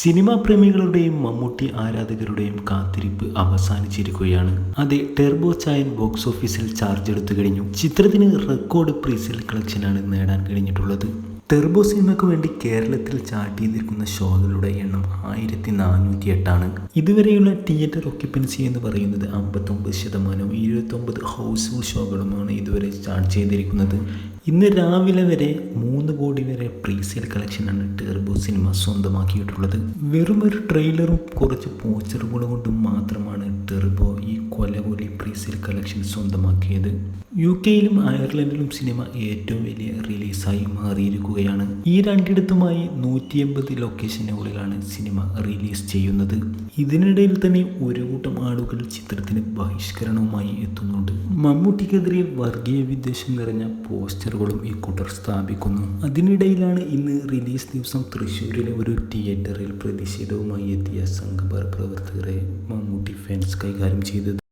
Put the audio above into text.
Cinema പ്രേമികളുടെയും Mammootty ആരാധകരുടെയും കാത്തിരിപ്പ് അവസാനിച്ചിരിക്കുകയാണ്. അതെ, turbo ചായൻ box ഓഫീസിൽ ചാർജ് എടുത്തു കഴിഞ്ഞു. ചിത്രത്തിന് റെക്കോർഡ് പ്രീസെയിൽ കളക്ഷനാണ് നേടാൻ കഴിഞ്ഞിട്ടുള്ളത്. ടർബോ സിനിമയ്ക്ക് വേണ്ടി കേരളത്തിൽ ചാർട്ട് ചെയ്തിരിക്കുന്ന ഷോകളുടെ എണ്ണം 1408 ഇതുവരെയുള്ള തിയേറ്റർ ഒക്യുപ്പൻസി എന്ന് പറയുന്നത് 59%. 29 ഹൗസ്ഫുൾ ഷോകളുമാണ് ഇതുവരെ ചാർട്ട് ചെയ്തിരിക്കുന്നത്. ഇന്ന് രാവിലെ വരെ 3 കോടി വരെ പ്രീസെയിൽ കളക്ഷനാണ് ടർബോ സിനിമ സ്വന്തമാക്കിയിട്ടുള്ളത്. വെറുമൊരു ട്രെയിലറും കുറച്ച് പോസ്റ്ററുകളും കൊണ്ടും മാത്രമാണ് ടർബോ ഈ കൊലകൊലി പ്രീസെയിൽ കളക്ഷൻ സ്വന്തമാക്കിയത്. UK-യിലും അയർലൻഡിലും സിനിമ ഏറ്റവും വലിയ റിലീസായി മാറിയിരിക്കുകയാണ്. ഈ രണ്ടിടത്തുമായി 180 ലൊക്കേഷനുകളിലാണ് സിനിമ റിലീസ് ചെയ്യുന്നത്. ഇതിനിടയിൽ തന്നെ ഒരു കൂട്ടം ആളുകൾ ചിത്രത്തിന് ബഹിഷ്കരണവുമായി എത്തുന്നുണ്ട്. മമ്മൂട്ടിക്കെതിരെ വർഗീയ വിദ്വേഷം നിറഞ്ഞ പോസ്റ്ററുകളും ഇക്കൂട്ടർ സ്ഥാപിക്കുന്നു. അതിനിടയിലാണ് ഇന്ന് റിലീസ് ദിവസം തൃശ്ശൂരിലെ ഒരു തിയേറ്ററിൽ പ്രതിഷേധവുമായി എത്തിയ സംഘപരിവാർ പ്രവർത്തകരെ മമ്മൂട്ടി ഫാൻസ് കൈകാര്യം ചെയ്തത്.